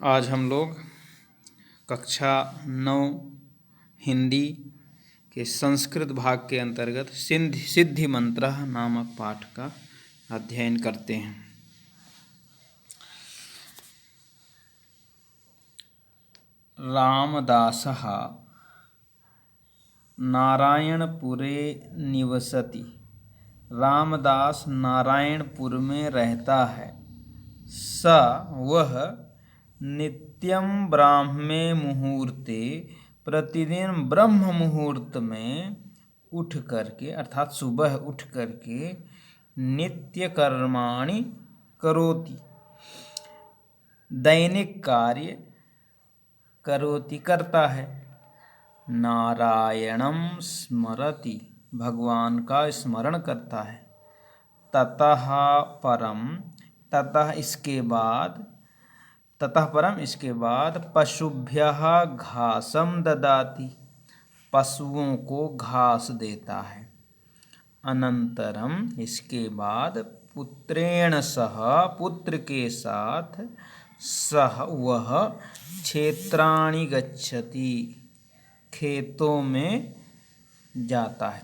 आज हम लोग कक्षा 9 हिंदी के संस्कृत भाग के अंतर्गत सिद्धि मंत्र नामक पाठ का अध्ययन करते हैं। रामदासः नारायणपुरे निवसति। रामदास नारायणपुर में रहता है। स वह नित्यं ब्राह्मे मुहूर्ते प्रतिदिन ब्रह्म मुहूर्त में उठ करके अर्थात सुबह उठ करके नित्य कर्माणि करोति, दैनिक कार्य करोति करता है। नारायणं स्मरति, भगवान का स्मरण करता है। ततः परम, ततः इसके बाद पशुभ्यः घासम ददाति, पशुओं को घास देता है। अनंतरम इसके बाद पुत्रेण सह, पुत्र के साथ, सह वह क्षेत्राणि गच्छति, खेतों में जाता है,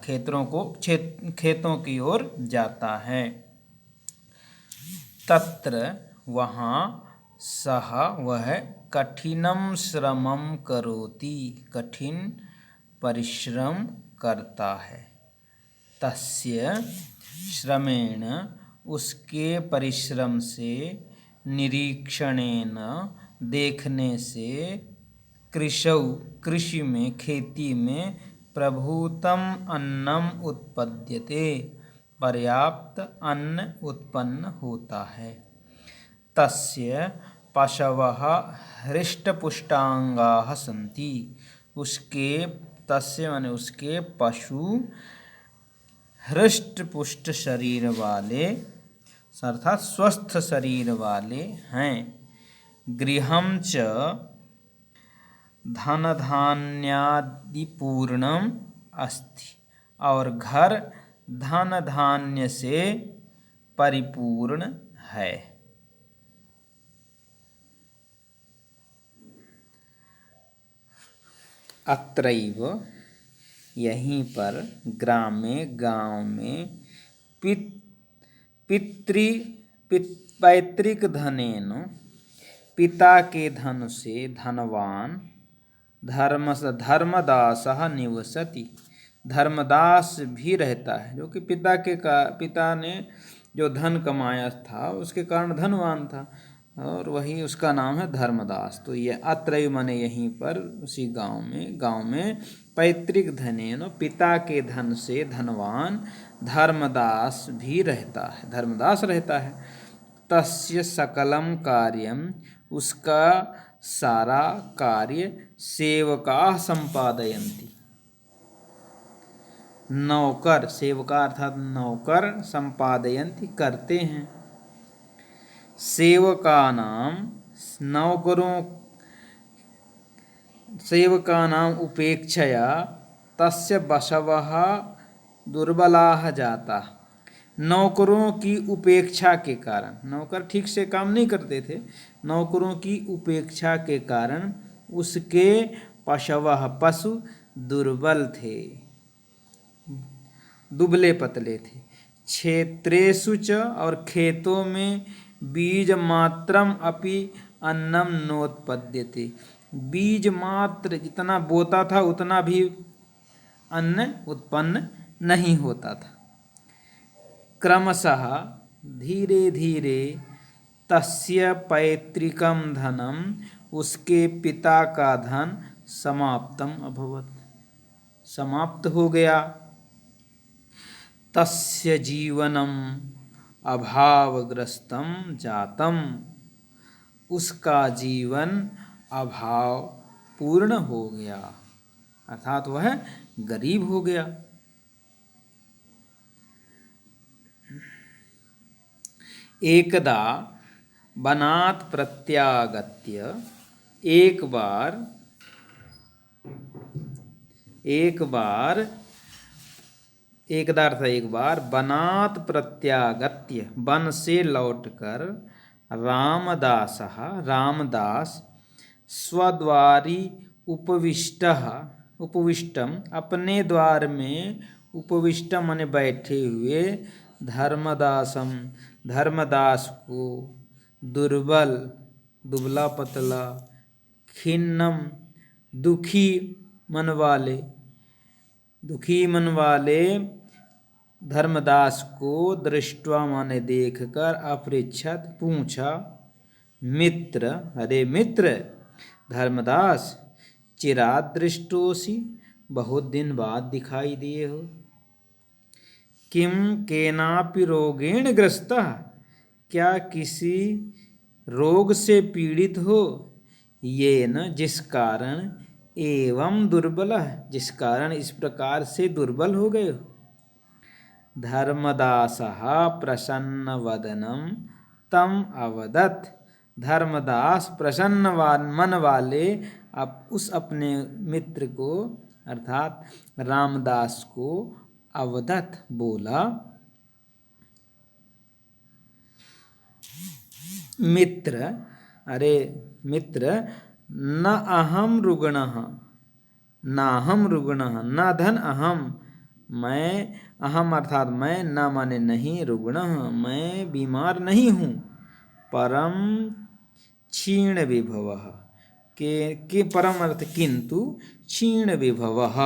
खेतों की ओर जाता है। तत्र वहाँ सह वह कठिनम श्रमम करोति, कठिन परिश्रम करता है। तस्य श्रमेण उसके परिश्रम से, निरीक्षणेन देखने से, कृषि में खेती में प्रभूतम अन्नम उत्पद्यते, पर्याप्त अन्न उत्पन्न होता है। तस्य पशवः हृष्टपुष्टांगाः सन्ति, उसके पशु हृष्टपुष्ट शरीर वाले अर्थात स्वस्थ शरीर वाले हैं। गृहं च धन धान्यादि पूर्णम अस्ति, और घर धन धान्य से परिपूर्ण है। अत्रैव यहीं पर, ग्रामे गांव में, पैतृक धनेन पिता के धन से धनवान धर्मदासः निवसति, धर्मदास भी रहता है, जो कि पिता ने जो धन कमाया था उसके कारण धनवान था, और वही उसका नाम है धर्मदास। तो यह अत्रैव माने यहीं पर, उसी गांव में पैतृक धनेन पिता के धन से धनवान धर्मदास भी रहता है, धर्मदास रहता है। तस्य सकलम कार्यम, उसका सारा कार्य सेवकाः संपादयन्ति, नौकर, सेवका अर्थात नौकर, संपादयन्ति करते हैं। सेवकानां उपेक्षया तस्य बशवः दुर्बलाः जाताः, नौकरों की उपेक्षा के कारण, नौकर ठीक से काम नहीं करते थे, नौकरों की उपेक्षा के कारण उसके पशवः पशु दुर्बल थे, दुबले पतले थे। क्षेत्रेषु च, और खेतों में, बीज मात्रम अपि अन्नम नोत्पद्यते, बीज मात्र जितना बोता था उतना भी अन्न उत्पन्न नहीं होता था। क्रमशः धीरे धीरे तस्य पैतृकम धनम, उसके पिता का धन समाप्तम अभवत्, समाप्त हो गया। तस्य जीवनम अभावग्रस्तम जातम, उसका जीवन अभाव पूर्ण हो गया, अर्थात वह गरीब हो गया। एकदा वनात् प्रत्यागत्य, एक बार वनात् प्रत्यागत्य, वन से लौटकर, रामदास स्वद्वारी उपविष्टः, उपविष्टम अपने द्वार में, उपविष्टम माने बैठे हुए, धर्मदासम धर्मदास को, दुर्बल दुबला पतला, खिन्नम दुखी मन वाले, दुखी मन वाले धर्मदास को दृष्टवा माने देखकर, अपृच्छत पूछा, मित्र अरे मित्र, धर्मदास चिरात दृष्टोसी, बहुत दिन बाद दिखाई दिए हो। किम केनापि रोगेण ग्रस्तः, क्या किसी रोग से पीड़ित हो, ये न जिस कारण, एवं दुर्बल, जिस कारण इस प्रकार से दुर्बल हो गए हो। धर्मदासः प्रसन्नवदनं तम अवदत्, धर्मदास प्रसन्न मन वाले अब उस अपने मित्र को अर्थात रामदास को अवदत् बोला, मित्र अरे मित्र, न अहम रुग्णः, नाहम रुग्णः, न धन अहम, मैं, अहम अर्थात मैं, न माने नहीं, रुग्णः मैं बीमार नहीं हूँ, परम क्षीण विभवः, के परम अर्थ किंतु, क्षीण विभवः,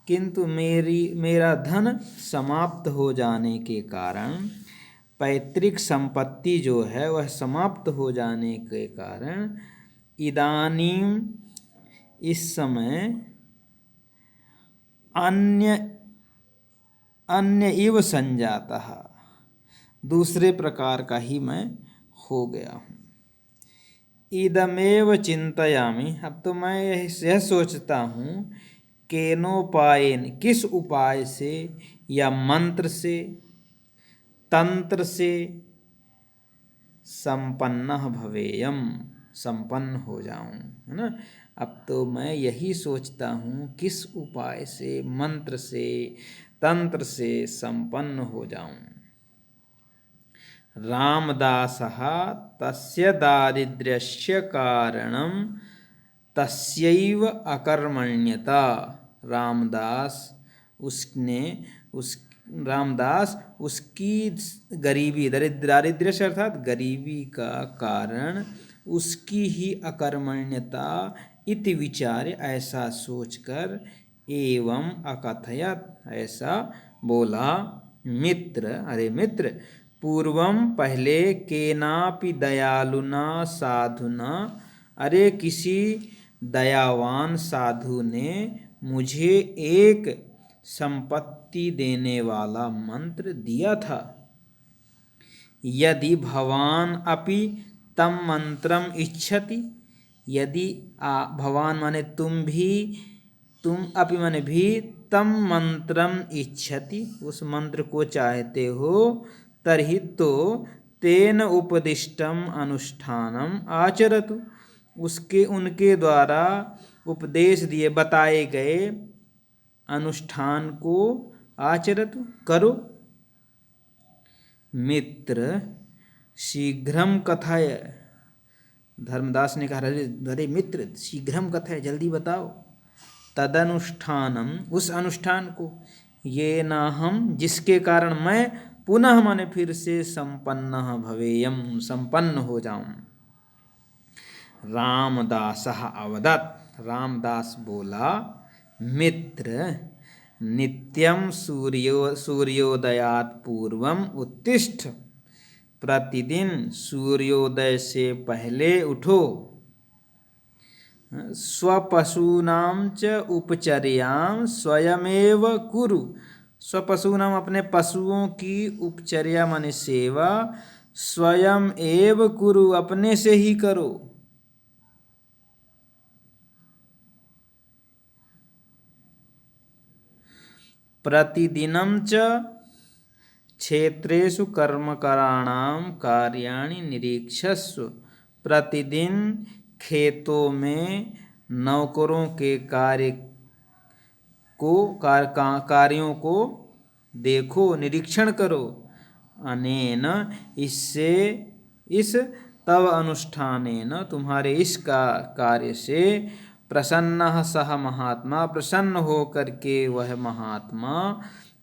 किंतु मेरा धन समाप्त हो जाने के कारण, पैतृक संपत्ति जो है वह समाप्त हो जाने के कारण, इदानीम इस समय, अन्य इव संजातः, दूसरे प्रकार का ही मैं हो गया हूँ। इदमेव चिंतयामि, अब तो मैं यह सोचता हूँ, केनोपायेन किस उपाय से, या मंत्र से, तंत्र से, संपन्नः भवेयम, संपन्न हो जाऊं, है ना। अब तो मैं यही सोचता हूँ किस उपाय से, मंत्र से, तंत्र से संपन्न हो जाऊं। रामदासः तस्य दारिद्र्यस्य कारणं तस्यैव अकर्मण्यता, रामदास उसकी गरीबी, दारिद्र्य से अर्थात गरीबी का कारण उसकी ही अकर्मण्यता इति विचार्य, ऐसा सोचकर, एवं अकथयत ऐसा बोला, मित्र अरे मित्र, पूर्वम पहले, केनापि दयालुना साधुना, अरे किसी दयावान साधु ने मुझे एक संपत्ति देने वाला मंत्र दिया था। यदि भवान अपि तम मंत्रम इच्छति, यदि भवान माने तुम भी, तुम अपि माने भी, तम मंत्रम इच्छति उस मंत्र को चाहते हो, तर्हि तो तेन उपदिष्टम अनुष्ठानम आचरतु, उसके उनके द्वारा उपदेश दिए बताए गए अनुष्ठान को आचरतु करो। मित्र शीघ्रम कथय, धर्मदास ने कहा, अरे मित्र शीघ्रम कथय जल्दी बताओ, तदनुष्ठानम उस अनुष्ठान को, ये ना हम जिसके कारण मैं पुनः माने फिर से संपन्न भवेयम संपन्न हो जाऊं। रामदासः अवदत्, रामदास बोला, मित्र नित्यं सूर्योदयात् पूर्वम उत्तिष्ठ, प्रतिदिन सूर्योदय से पहले उठो, स्वपशूनां च उपचर्यां स्वयमेव कुरु, स्वपशूनां अपने पशुओं की उपचर्या माने सेवा, स्वयं एव कुरु अपने से ही करो। प्रतिदिनं च क्षेत्रेषु कर्मकराणां कार्याणि निरीक्षस्व, प्रतिदिन खेतों में नौकरों के कार्यों को देखो, निरीक्षण करो। अनेन इससे, इस तव अनुष्ठानेन तुम्हारे इस कार्य से प्रसन्न सह महात्मा प्रसन्न हो करके वह महात्मा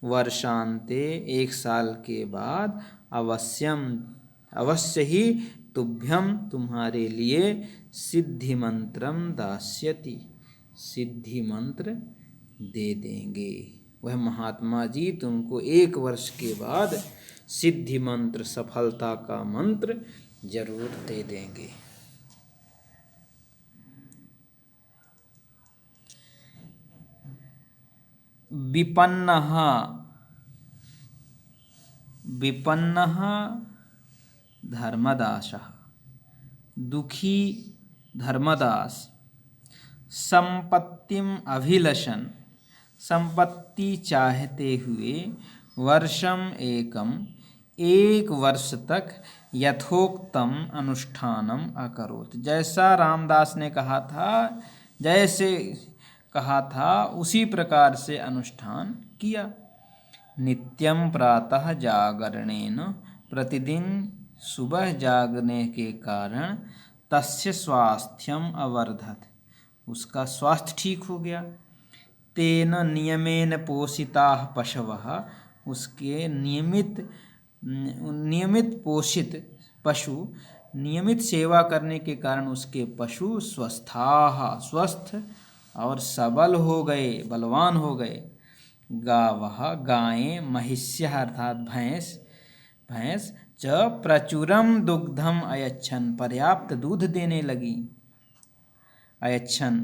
वर्षांते 1 साल के बाद अवश्य ही तुभ्यम तुम्हारे लिए सिद्धि मंत्रम दास्यति सिद्धि मंत्र दे देंगे। वह महात्मा जी तुमको 1 वर्ष के बाद सिद्धि मंत्र सफलता का मंत्र जरूर दे देंगे। विपन्नः विपन्नः धर्मदासः दुखी धर्मदास संपत्तिम अभिलषन् संपत्ति चाहते हुए वर्षम एकम 1 वर्ष तक यथोक्तम अनुष्ठानम अकरोत् जैसा रामदास ने कहा था जैसे कहा था उसी प्रकार से अनुष्ठान किया। नित्यम प्रातः जागरणेन प्रतिदिन सुबह जागने के कारण तस्य स्वास्थ्यम अवर्धत उसका स्वास्थ्य ठीक हो गया। तेन नियमेन पोषिताः पशवः उसके नियमित पोषित पशु नियमित सेवा करने के कारण उसके पशु स्वस्थ और सबल हो गए बलवान हो गए। गावः गायें महिष्यः अर्थात भैंस च प्रचुरम दुग्धम अयच्छन् पर्याप्त दूध देने लगी। अयच्छन्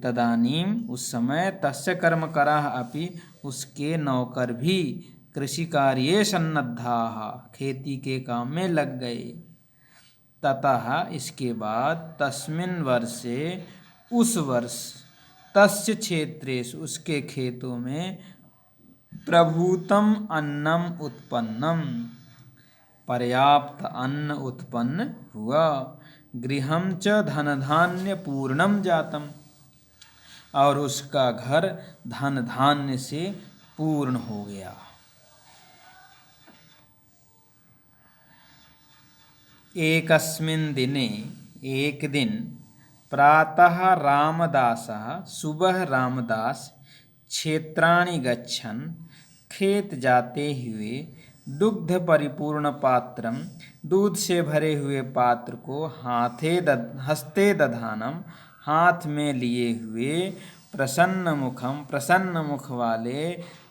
तदानीम उस समय तस्य कर्मकराः अपि उसके नौकर भी कृषि कार्ये सन्नद्धाः खेती के काम में लग गए। ततः इसके बाद तस्मिन् वर्षे उस वर्ष तस्य क्षेत्रेषु उसके खेतों में प्रभूतम अन्नम उत्पन्नम पर्याप्त अन्न उत्पन्न हुआ। गृहं च धनधान्य पूर्णम जातम और उसका घर धन धान्य से पूर्ण हो गया। एकस्मिन् दिने एक दिन प्रातः रामदासः सुबह रामदास क्षेत्राणि गच्छन् खेत जाते हुए दुग्ध परिपूर्ण पात्रम दूध से भरे हुए पात्र को हस्ते दधानम हाथ में लिए हुए प्रसन्न मुख वाले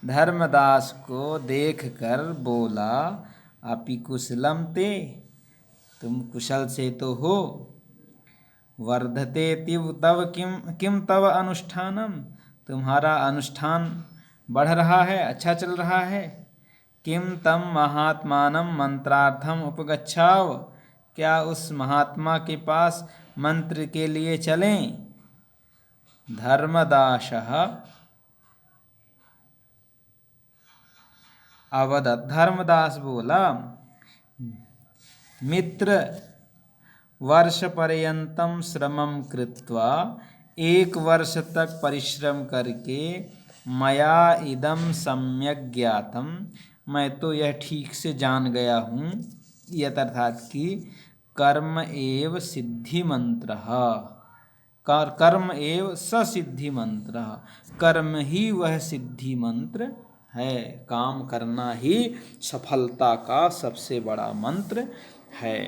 धर्मदास को देखकर बोला अपि कुशलम ते तुम कुशल से तो हो। वर्धते तव किम तव अनुष्ठानम तुम्हारा अनुष्ठान बढ़ रहा है अच्छा चल रहा है। किम तम महात्मानं मंत्रार्थम उपगच्छाव क्या उस महात्मा के पास मंत्र के लिए चलें। धर्मदासः अवदत् धर्मदास बोला मित्र वर्ष पर्यंतम श्रमं कृत्वा 1 वर्ष तक परिश्रम करके मया इदम सम्यक ज्ञातम मैं तो यह ठीक से जान गया हूँ यत अर्थात कि कर्म एव सिद्धि मंत्र कर्म एव ससिद्धि मंत्र कर्म ही वह सिद्धि मंत्र है। काम करना ही सफलता का सबसे बड़ा मंत्र है।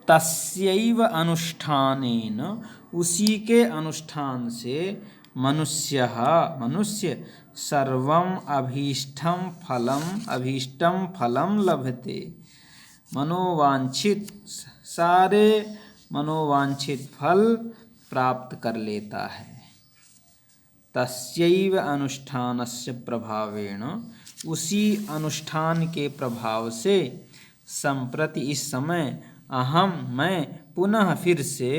तस्यैव अनुष्ठानेन उसी के अनुष्ठान से मनुष्य सर्वम अभीष्टम फलम लभते सारे मनोवांछित फल प्राप्त कर लेता है। तस्यैव अनुष्ठानस्य प्रभावेण उसी अनुष्ठान के प्रभाव से संप्रति इस समय मैं पुनः फिर से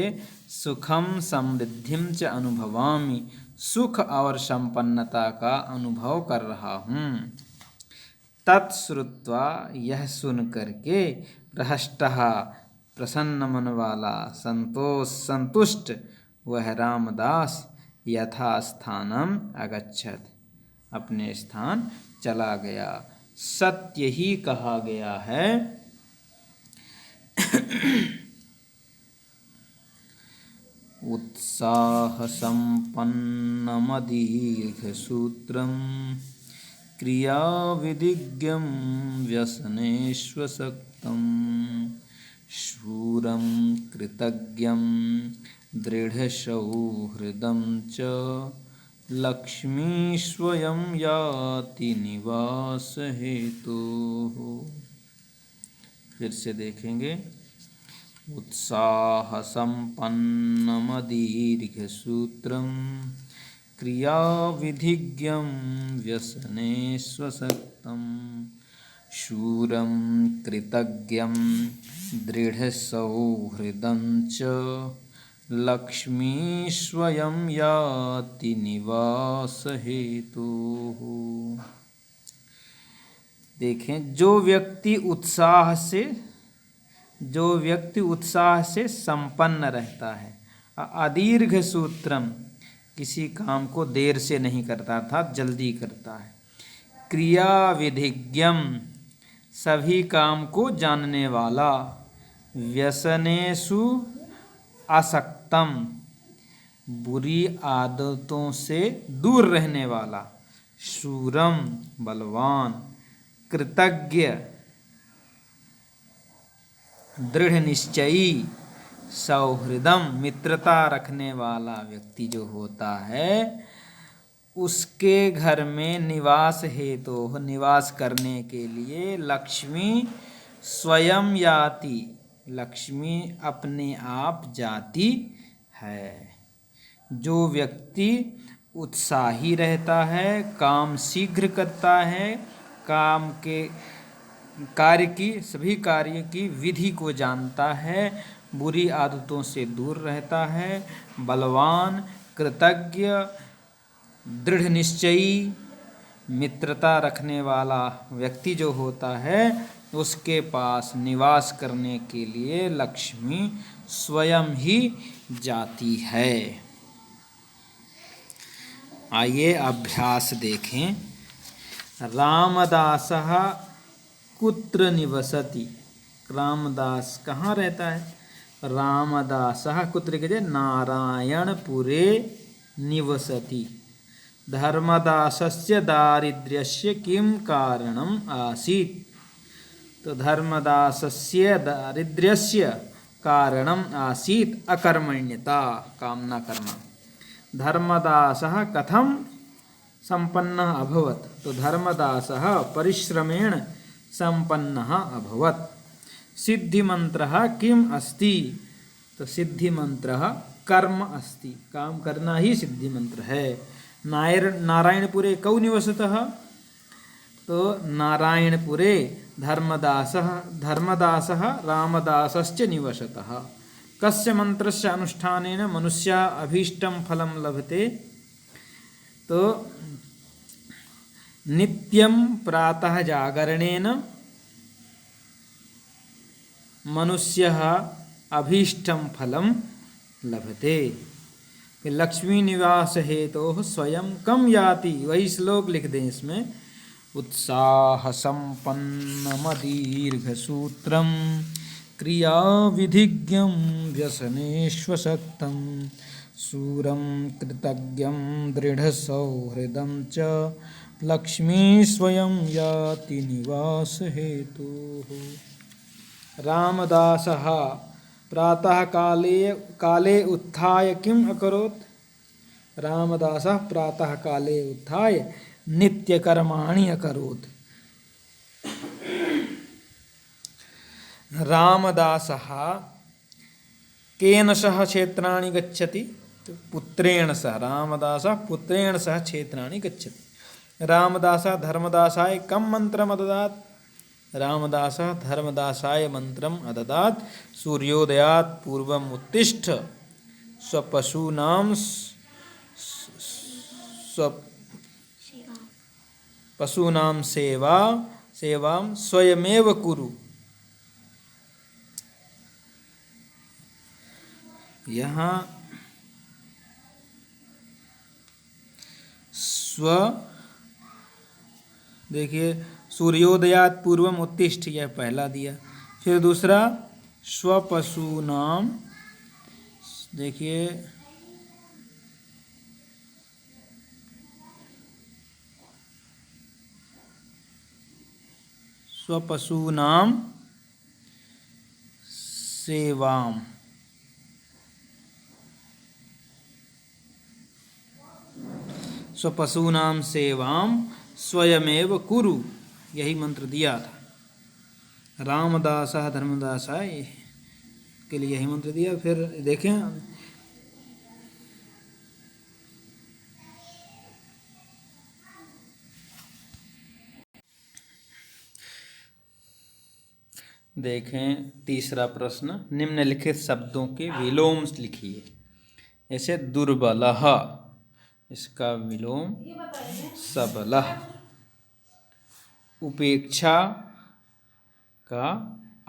सुखम समृद्धिम च अनुभवामि सुख और संपन्नता का अनुभव कर रहा हूँ। तत्श्रुत्वा यह सुन करके प्रहष्टः प्रसन्न मन वाला संतुष्ट वह रामदास यथा स्थानम अगच्छत अपने स्थान चला गया। सत्य ही कहा गया है उत्साहसम्पन्नमदीर्घसूत्रं क्रियाविधिज्ञं व्यसनेष्वसक्तं शूरं कृतज्ञं दृढसौहृदं च लक्ष्मी स्वयं याति निवास हेतुः। फिर से देखेंगे। उत्साहसम्पन्नमदीर्घसूत्रं क्रियाविधिज्ञं व्यसनेष्वसक्तं शूरं कृतज्ञं दृढसौहृदं च लक्ष्मी स्वयं याति निवास हेतुः। देखें, जो व्यक्ति उत्साह से संपन्न रहता है, अदीर्घ सूत्रम, किसी काम को देर से नहीं करता था, जल्दी करता है, क्रिया विधिज्ञम, सभी काम को जानने वाला, व्यसनेषु असक्तम, बुरी आदतों से दूर रहने वाला, शूरम, बलवान, कृतज्ञ, दृढ़ निश्चयी, सौहृदम, मित्रता रखने वाला व्यक्ति जो होता है, उसके घर में निवास हेतु, निवास करने के लिए लक्ष्मी स्वयं याति, लक्ष्मी अपने आप जाती है। जो व्यक्ति उत्साही रहता है, काम शीघ्र करता है, काम के सभी कार्य की विधि को जानता है, बुरी आदतों से दूर रहता है, बलवान, कृतज्ञ, दृढ़ निश्चयी, मित्रता रखने वाला व्यक्ति जो होता है, उसके पास निवास करने के लिए लक्ष्मी स्वयं ही जाती है। आइए अभ्यास देखें। रामदासः कुत्र निवसति, रामदास कहाँ रहता है? रामदासः कुत्र के नारायणपुरे निवसति। धर्मदासस्य दारिद्र्यस्य किं कारणम् आसीत्? तो धर्मदासस्य दारिद्र्यस्य कारणम् आसीत् अकर्मण्यता, काम न करना। धर्मदासः कथं संपन्नः अभवत्? तो धर्मदासः परिश्रमेण संपन्नः अभवत्। सिद्धिमन्त्रः किम् अस्ति? तो सिद्धिमन्त्रः कर्म अस्ति, काम करना ही सिद्धिमंत्र है। नारायणपुरे कौ निवसतः? तो नारायणपुरे धर्मदासः रामदासश्च निवसतः। कस्य मंत्रस्य अनुष्ठानेन मनुष्या अभीष्टं फलं लभते? तो नित्यं प्रातः जागरणेन मनुष्यः अभीष्टं फलं लभते। लक्ष्मी निवास हेतोः स्वयं कम याति, वही श्लोक लिख दें इसमें। उत्साह संपन्नमदीर्घसूत्रं क्रियाविधिज्ञं व्यसनेष्वसक्तं शूरं कृतज्ञं दृढसौहृदं च लक्ष्मी स्वयं याति निवास हेतुः। रामदासः प्रातः काले उत्थाय किम् अकरोत्? रामदासः प्रातः काले उत्थाय नित्यकर्माणि अकरोत्। रामदासः केन सह क्षेत्राणि गच्छति? पुत्रेण सह। रामदासः पुत्रेण सह क्षेत्राणि गच्छति। रामदासः धर्मदासाय कं मंत्रम् अददात्? रामदासः धर्मदासाय मंत्रम् अददात्। सूर्योदयात् पूर्वम् उत्तिष्ठ पशूनां सेवां स्वयमेव कुरु। यहाँ देखिए, सूर्योदयात् पूर्वम उत्तिष्ठ, यह पहला दिया। फिर दूसरा स्वपशूनाम, देखिए स्वपशूनां सेवाम। स्वपशूनां सेवाम स्वयमेव कुरु, यही मंत्र दिया था। रामदास धर्मदास के लिए यही मंत्र दिया। फिर देखें, तीसरा प्रश्न, निम्नलिखित शब्दों के विलोम लिखिए। ऐसे दुर्बलः, इसका विलोम सबलः। उपेक्षा का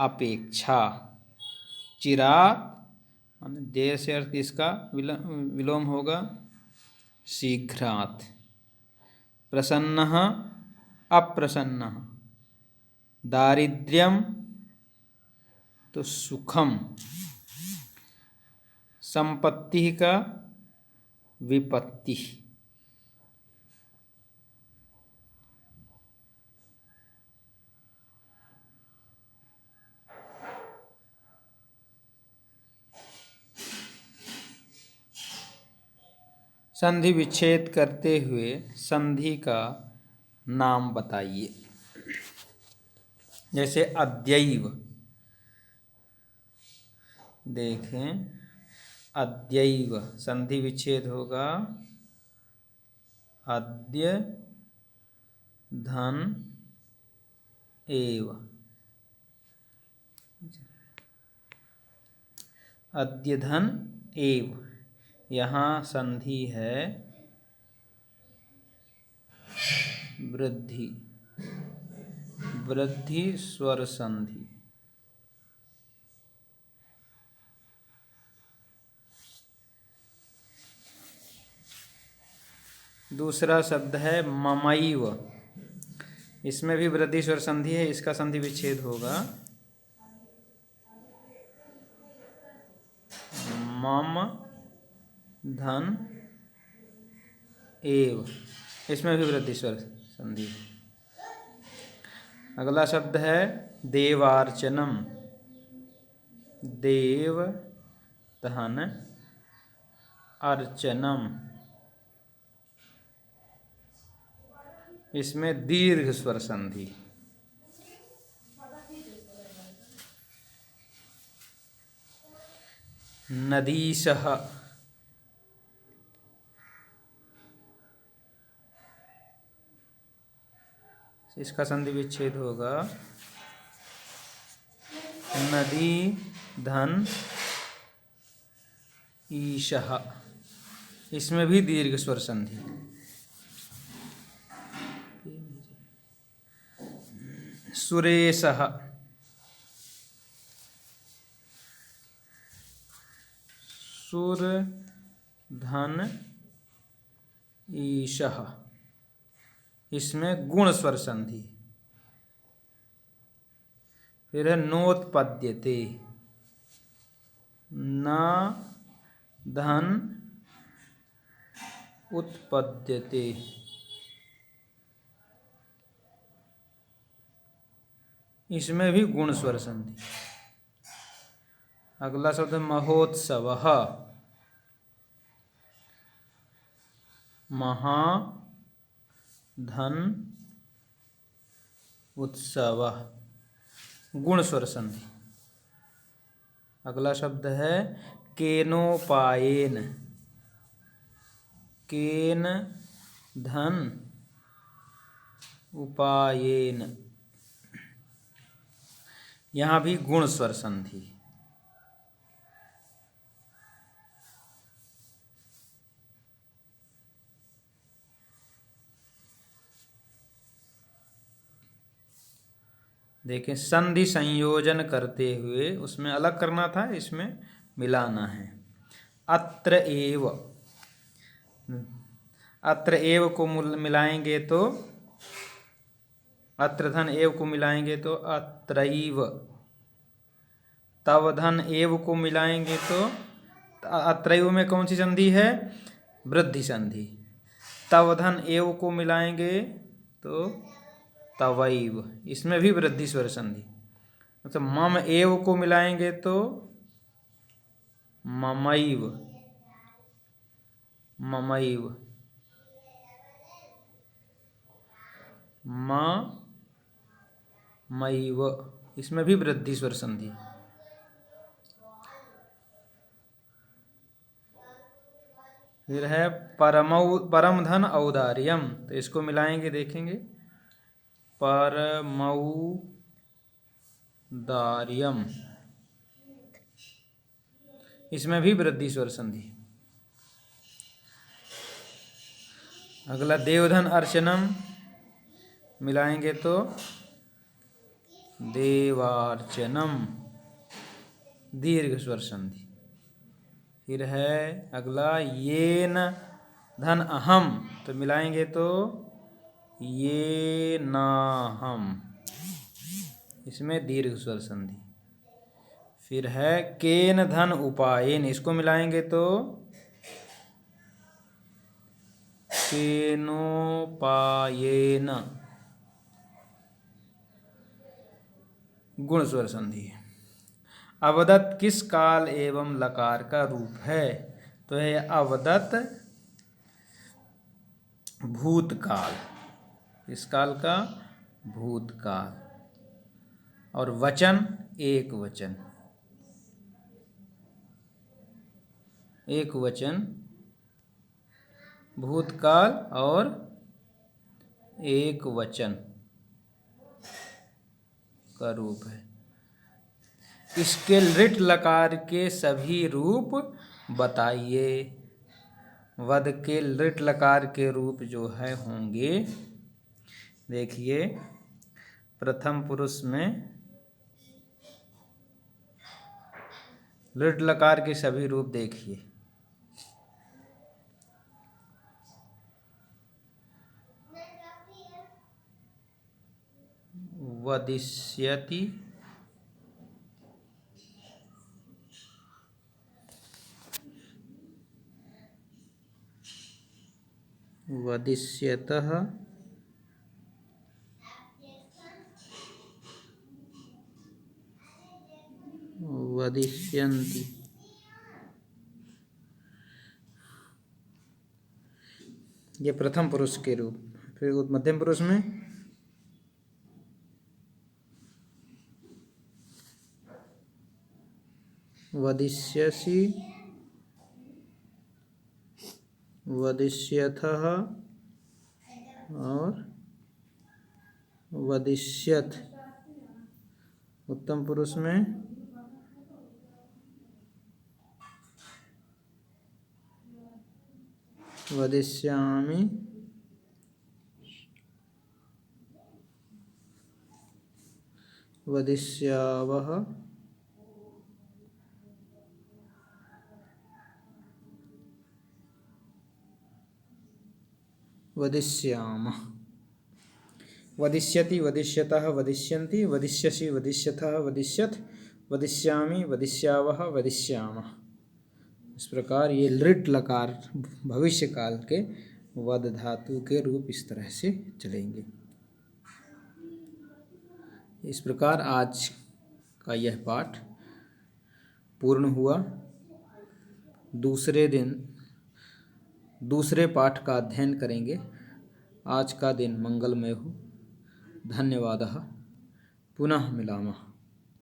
अपेक्षा। चिरात माने देर से अर्थ इसका विलोम होगा शीघ्रात। प्रसन्नः अप्रसन्नः। दारिद्र्यम तो सुखम। संपत्ति का विपत्ति। संधि विच्छेद करते हुए संधि का नाम बताइए। जैसे अद्यैव, देखें अद्यैव संधि विच्छेद होगा अद्य धन एव। अद्य धन एव, यहाँ संधि है वृद्धि, वृद्धि स्वर संधि। दूसरा शब्द है ममैव, इसमें भी वृद्धि स्वर संधि है, इसका संधि विच्छेद होगा मम धन एव, इसमें भी वृद्धि स्वर संधि। अगला शब्द है देवार्चनम। देव धन अर्चनम, इसमें दीर्घ स्वर संधि। नदीशः, इसका संधि विच्छेद होगा नदी धन ईशः, इसमें भी दीर्घ स्वर संधि। सुरेशः, सुर धन ईशः, इसमें गुण स्वर संधि। फिर है नोत्पद्यते। न धन उत्पद्यते, इसमें भी गुण स्वर संधि। अगला शब्द महोत्सवः। महा धन उत्सवः, गुण स्वर संधि। अगला शब्द है केनोपायेन। केन धन उपायेन, यहाँ भी गुण स्वर संधि। देखें संधि संयोजन करते हुए उसमें अलग करना था, इसमें मिलाना है। अत्र एव, अत्र एव को मिलाएंगे तो अत्र धन एव को मिलाएंगे तो अत्रैव। तव धन एव को मिलाएंगे तो अत्रैव में कौन सी संधि है? वृद्धि संधि। तव धन एव को मिलाएंगे तो तवैव, इसमें भी वृद्धि स्वर संधि। मतलब मम एव को मिलाएंगे तो ममैव, ममैव, ममैव, इसमें भी वृद्धि स्वर संधि। फिर है परम धन औदार्यम, तो इसको मिलाएंगे देखेंगे, परमौदार्यम, इसमें भी वृद्धि स्वर संधि। अगला देवधन अर्चनम, मिलाएंगे तो देवार्चनम, दीर्घ स्वर संधि। फिर है अगला येन धन अहम, तो मिलाएंगे तो ये नाहम, इसमें दीर्घ स्वर संधि। फिर है केन धन उपायन, इसको मिलाएंगे तो केनोपायेन, गुण स्वर संधि। अवदत किस काल एवं लकार का रूप है, तो है अवदत भूतकाल, इस काल का भूतकाल। और वचन एक वचन, एक वचन भूतकाल और एक वचन का रूप है। इसके लिट लकार के सभी रूप बताइए। वद के लिट लकार के रूप जो है होंगे, देखिए प्रथम पुरुष में लिट लकार के सभी रूप देखिए। वदिष्यति, वदिष्यतः, वदिष्यन्ति। ये प्रथम पुरुष के रूप। फिर मध्यम पुरुष में वदिष्यसि, वदिष्यथः और वदिष्यथ। उत्तम पुरुष में वदिष्यामि, वदिष्यावः, वदिष्यामः। वदिष्यति, वदिष्यतः, वदिष्यन्ति, वदिष्यसि, वदिष्यथः, वदिष्यथ, वदिष्यामि, वदिष्यावः, वदिष्यामः। इस प्रकार ये लृट लकार भविष्य काल के वद धातु के रूप इस तरह से चलेंगे। इस प्रकार आज का यह पाठ पूर्ण हुआ। दूसरे दिन दूसरे पाठ का अध्ययन करेंगे। आज का दिन मंगलमय हो। धन्यवादः। पुनः मिलामः।